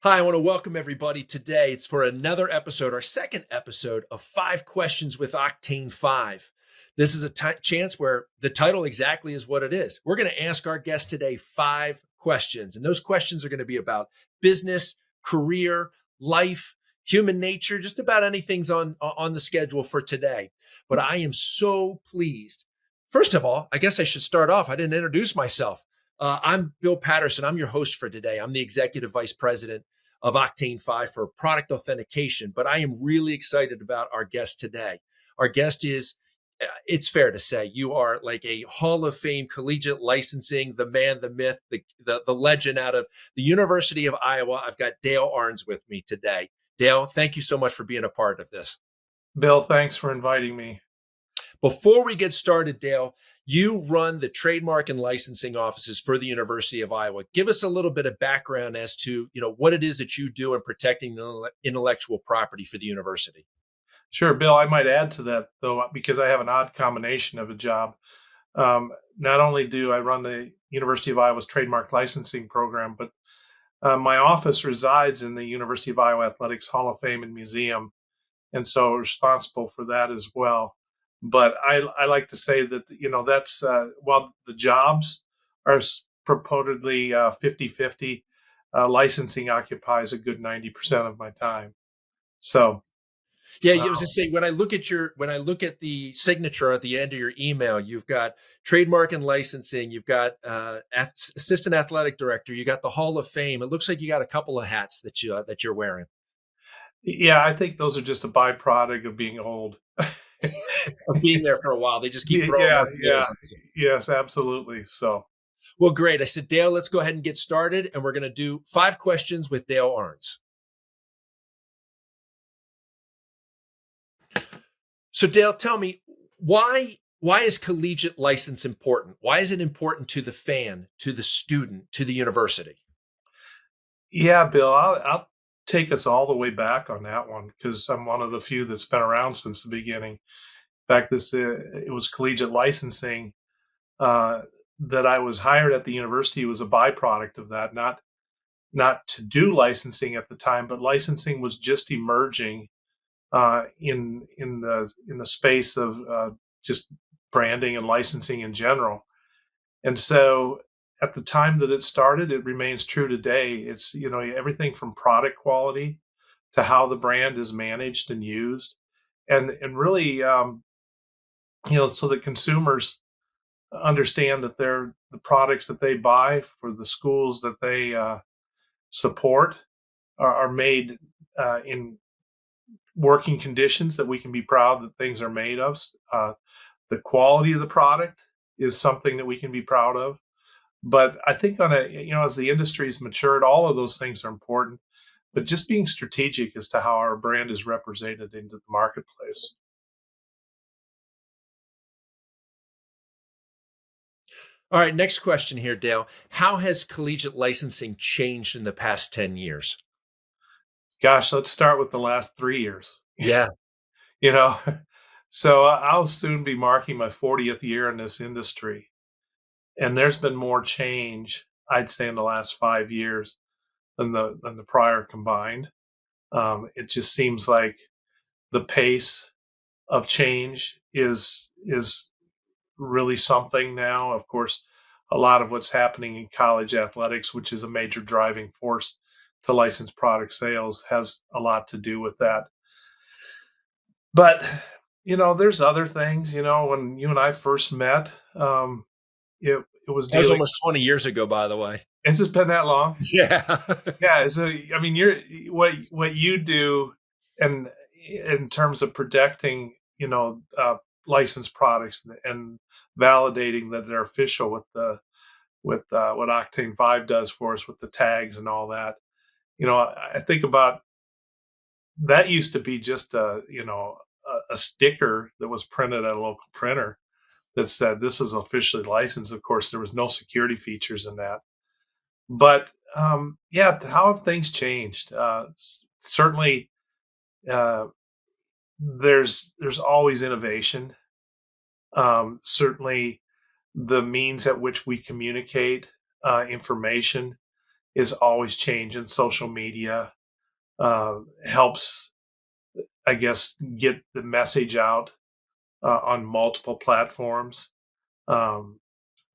Hi, I want to welcome everybody today. It's for another episode, our second episode of 5 Questions with Octane 5. This is a chance where the title exactly is what it is. We're going to ask our guest today 5 questions, and those questions are going to be about business, career, life, human nature, just about anything's on the schedule for today. But I am so pleased. First of all, I guess I should start off. I didn't introduce myself. I'm Bill Patterson. I'm your host for today. I'm the Executive Vice President of Octane 5 for product authentication, but I am really excited about our guest today. Our guest is, it's fair to say, you are like a Hall of Fame collegiate licensing, the man, the myth, the legend out of the University of Iowa. I've got Dale Arens with me today. Dale, thank you so much for being a part of this. Bill, thanks for inviting me. Before we get started, Dale, you run the trademark and licensing offices for the University of Iowa. Give us a little bit of background as to, what it is that you do in protecting the intellectual property for the university. Sure, Bill, I might add to that, though, because I have an odd combination of a job. Not only do I run the University of Iowa's trademark licensing program, but my office resides in the University of Iowa Athletics Hall of Fame and Museum, and so responsible for that as well. But I like to say that, that's while the jobs are purportedly 50-50, licensing occupies a good 90% of my time. So, Yeah, I was just saying, when I look at the signature at the end of your email, you've got trademark and licensing, you've got assistant athletic director, you got the Hall of Fame. It looks like you got a couple of hats that you're wearing. yeah, I think those are just a byproduct of being old. Of being there for a while. They just keep throwing Yeah, more yeah, tools at you. yes, absolutely. So, Well, great. I said, Dale, let's go ahead and get started. And we're going to do 5 questions with Dale Arens. So, Dale, tell me, why is collegiate license important? Why is it important to the fan, to the student, to the university? yeah, Bill, I'll take us all the way back on that one because I'm one of the few that's been around since the beginning. In fact, it was collegiate licensing uh, that I was hired at the university was a byproduct of that, not to do licensing at the time, but licensing was just emerging in the space of just branding and licensing in general. And so at the time that it started, it remains true today. It's everything from product quality to how the brand is managed and used, and really so that consumers understand that they're the products that they buy for the schools that they support are made in working conditions that we can be proud that things are made of. The quality of the product is something that we can be proud of. But I think as the industry's matured, all of those things are important. But just being strategic as to how our brand is represented into the marketplace. All right, next question here, Dale. How has collegiate licensing changed in the past 10 years? Gosh, let's start with the last 3 years. Yeah. you know, so I'll soon be marking my 40th year in this industry. And there's been more change, I'd say, in the last 5 years than the prior combined. It just seems like the pace of change is really something now. Of course, a lot of what's happening in college athletics, which is a major driving force to licensed product sales, has a lot to do with that. But there's other things. When you and I first met, it was That was dealing. almost 20 years ago, by the way. Has it been that long? Yeah. Yeah. So I mean, you're what you do, and in terms of protecting, licensed products and validating that they're official with what Octane 5 does for us with the tags and all that. I think about that used to be just a sticker that was printed at a local printer that said this is officially licensed. Of course, there was no security features in that. But yeah, how have things changed? Certainly, uh, there's always innovation. Certainly, the means at which we communicate information is always changing. Social media helps, I guess, get the message out on multiple platforms. Um,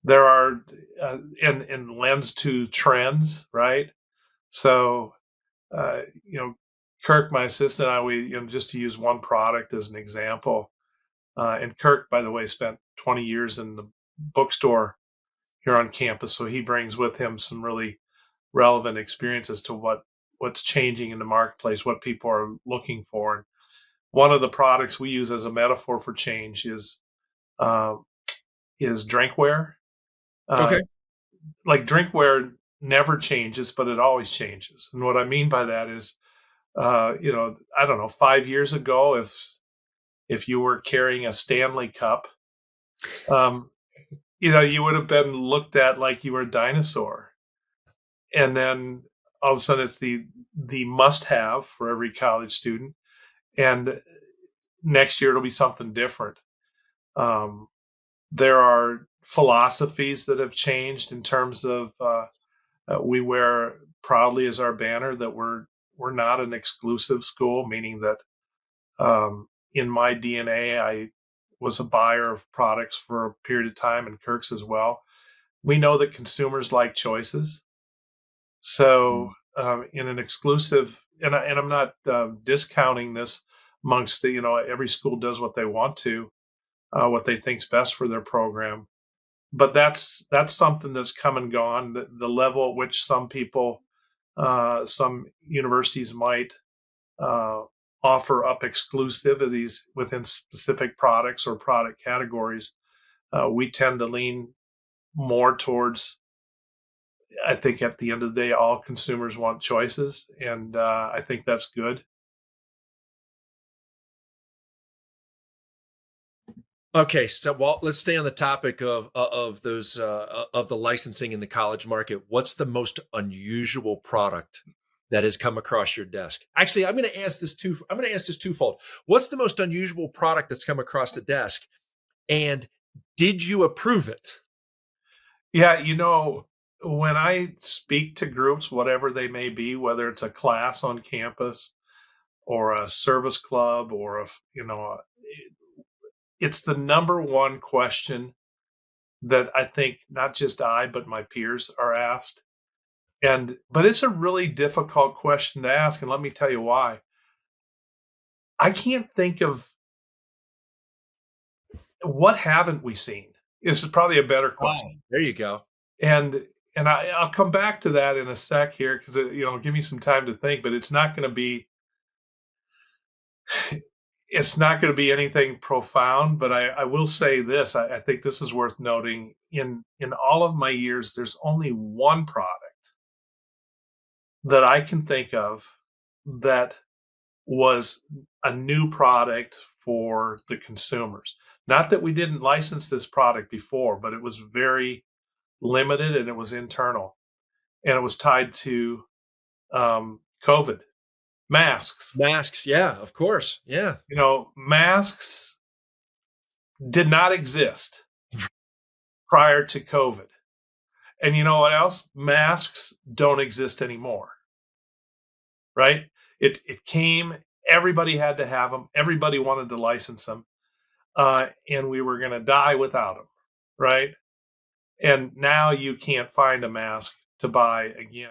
there are and lends to trends, right? So, you know, Kirk, my assistant, and I, we, just to use one product as an example, and Kirk, by the way, spent 20 years in the bookstore here on campus, so he brings with him some really relevant experiences to what's changing in the marketplace, what people are looking for. And one of the products we use as a metaphor for change uh, is drinkware. Uh, Okay. like drinkware never changes, but it always changes. And what I mean by that is, I don't know, 5 years ago, if you were carrying a Stanley Cup, um, you would have been looked at like you were a dinosaur. And then all of a sudden, it's the must-have for every college student. And next year, it'll be something different. Um, there are philosophies that have changed in terms of we wear proudly as our banner that we're not an exclusive school, meaning that in my DNA, I was a buyer of products for a period of time, and Kirk's as well. We know that consumers like choices. So, in an exclusive, and I'm not discounting this amongst the, every school does what they want to, what they think's best for their program. But that's something that's come and gone. The level at which some universities might uh, offer up exclusivities within specific products or product categories, we tend to lean more towards. I think at the end of the day, all consumers want choices, and I think that's good. Okay, so let's stay on the topic of those of the licensing in the college market. What's the most unusual product that has come across your desk? Actually, I'm going to ask this twofold. What's the most unusual product that's come across the desk, and did you approve it? Yeah, when I speak to groups, whatever they may be, whether it's a class on campus or a service club or it's the number one question that I think not just I, but my peers are asked. But it's a really difficult question to ask. And let me tell you why. I can't think of what haven't we seen? This is probably a better question. Oh, there you go. And I'll come back to that in a sec here because give me some time to think. But it's not going to be anything profound. But I will say this: I think this is worth noting. In all of my years, there's only one product that I can think of that was a new product for the consumers. Not that we didn't license this product before, but it was very limited and it was internal and it was tied to COVID masks. Masks, yeah, of course, yeah. Masks did not exist prior to COVID. And you know what else? Masks don't exist anymore, right? It came, everybody had to have them, everybody wanted to license them, and we were going to die without them, right? And now you can't find a mask to buy again.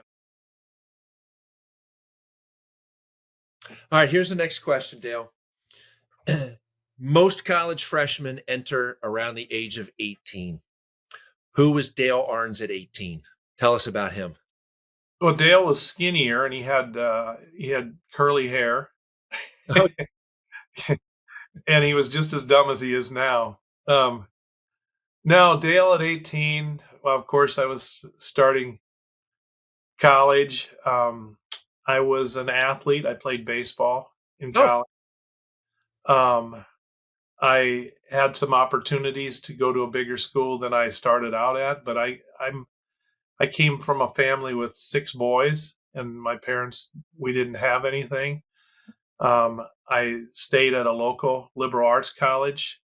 All right, here's the next question, Dale. Most college freshmen enter around the age of 18. Who was Dale Arens at 18? Tell us about him. Well, Dale was skinnier and he had curly hair, Oh, and he was just as dumb as he is now. No, Dale at 18. Well, of course, I was starting college. I was an athlete. I played baseball in oh, college. Um, I had some opportunities to go to a bigger school than I started out at, but I came from a family with 6 boys, and my parents, we didn't have anything. I stayed at a local liberal arts college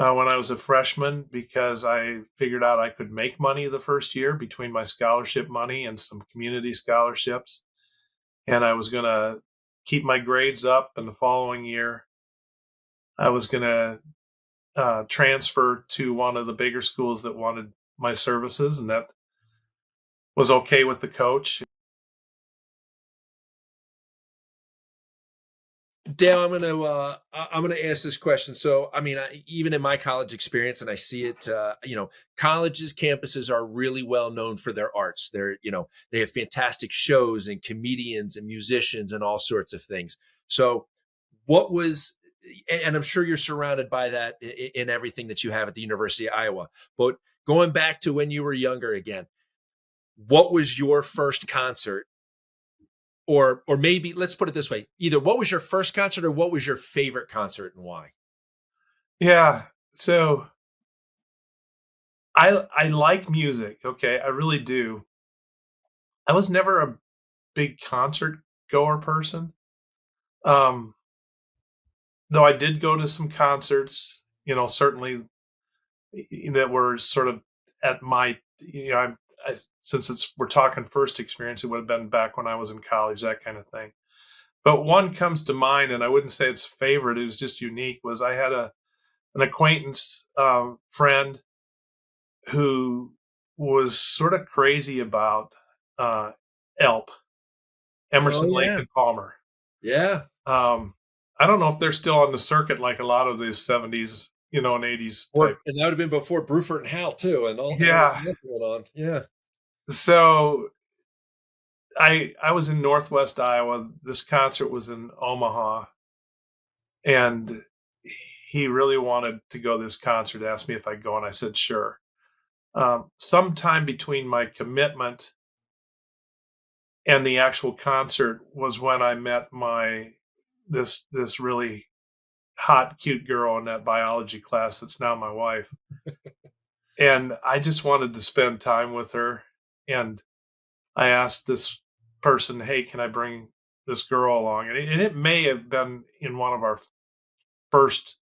when I was a freshman because I figured out I could make money the first year between my scholarship money and some community scholarships. And I was going to keep my grades up. And the following year, I was going to transfer to one of the bigger schools that wanted my services. And that was okay with the coach. Dale, I'm gonna ask this question. So, I mean, even in my college experience, and I see it, colleges, campuses are really well known for their arts. They have fantastic shows and comedians and musicians and all sorts of things. So, what was, and I'm sure you're surrounded by that in everything that you have at the University of Iowa. But going back to when you were younger again, what was your first concert? Or maybe let's put it this way: either what was your first concert or what was your favorite concert and why? Yeah. So I like music. Okay. I really do. I was never a big concert goer person. Um, though I did go to some concerts, certainly that were sort of at my, since we're talking first experience, it would have been back when I was in college, that kind of thing. But one comes to mind, and I wouldn't say it's favorite. It was just unique. Was I had an acquaintance friend who was sort of crazy about uh, ELP, Oh Emerson, Lake yeah, and Palmer. yeah. Um, I don't know if they're still on the circuit like a lot of these 70s, and 80s type. And that would have been before Bruford and Hal too, and Yeah. everything else going on. Yeah, So I was in Northwest Iowa. This concert was in Omaha, and he really wanted to go to this concert. Asked me if I'd go, and I said sure. Sometime between my commitment and the actual concert was when I met this really hot, cute girl in that biology class that's now my wife. And I just wanted to spend time with her. And I asked this person, hey, can I bring this girl along? And it may have been in one of our first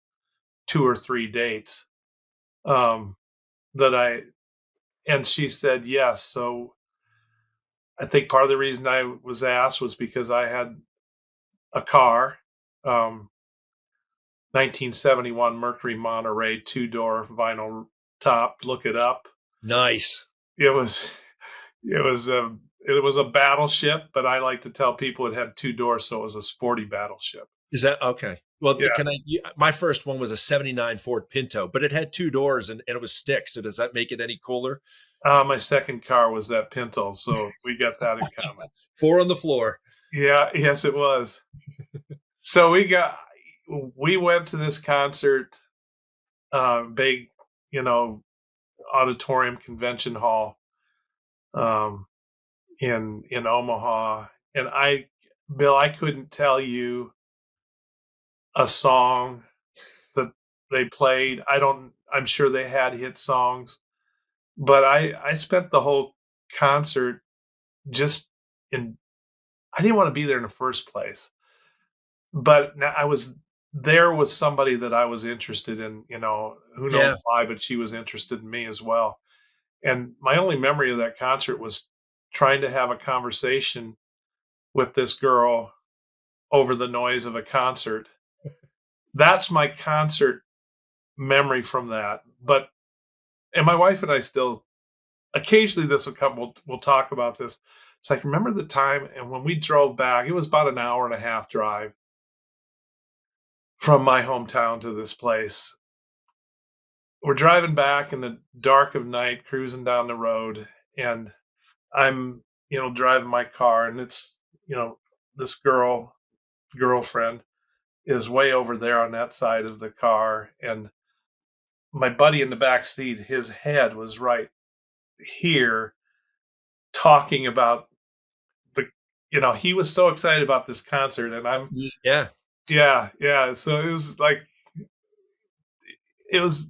2 or 3 dates um, and she said yes. So I think part of the reason I was asked was because I had a car, 1971 Mercury Monterey 2-door vinyl top. Look it up. nice. It was it was a battleship, but I like to tell people it had 2 doors, so it was a sporty battleship. Is that okay? Well, Yeah. my first one was a '79 Ford Pinto, but it had 2 doors and it was stick. So does that make it any cooler? My second car was that Pinto, so we got that in common. Four on the floor. Yeah, yes, it was. So we went to this concert, big, you know, auditorium convention hall, um, in Omaha, and Bill, I couldn't tell you a song that they played. I'm sure they had hit songs, but I spent the whole concert just in. I didn't want to be there in the first place, but I was there with somebody that I was interested in. Who knows Yeah. why, but she was interested in me as well. And my only memory of that concert was trying to have a conversation with this girl over the noise of a concert. That's my concert memory from that. And my wife and I still occasionally this will come. We'll talk about this. It's like, remember the time, and when we drove back, it was about an hour and a half drive from my hometown to this place. We're driving back in the dark of night, cruising down the road, and I'm, driving my car, and it's, this girlfriend is way over there on that side of the car, and my buddy in the back seat, his head was right here talking about the, he was so excited about this concert, and I'm, Yeah. yeah, yeah. So it was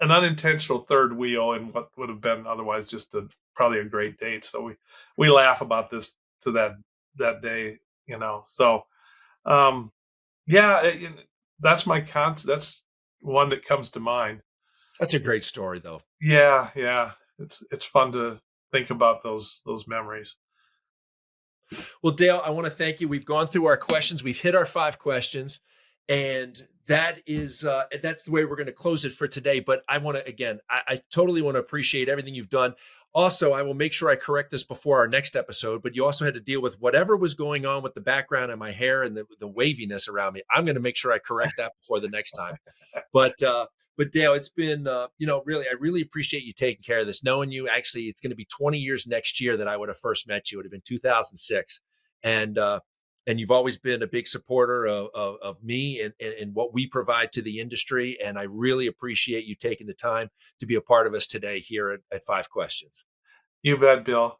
an unintentional third wheel in what would have been otherwise just probably a great date. So we laugh about this to that day, So um, yeah, that's my that's one that comes to mind. That's a great story, though. Yeah, yeah. It's fun to think about those memories. Well, Dale, I want to thank you. We've gone through our questions. We've hit our 5 questions, and that's the way we're going to close it for today. But I want to again, I totally want to appreciate everything you've done. Also, I will make sure I correct this before our next episode. But you also had to deal with whatever was going on with the background and my hair and the waviness around me. I'm going to make sure I correct that before the next time. But Dale, it's been really, I really appreciate you taking care of this. Knowing you, actually, it's going to be 20 years next year that I would have first met you. It would have been 2006, and you've always been a big supporter of me and what we provide to the industry. And I really appreciate you taking the time to be a part of us today here at 5 Questions. You bet, Bill.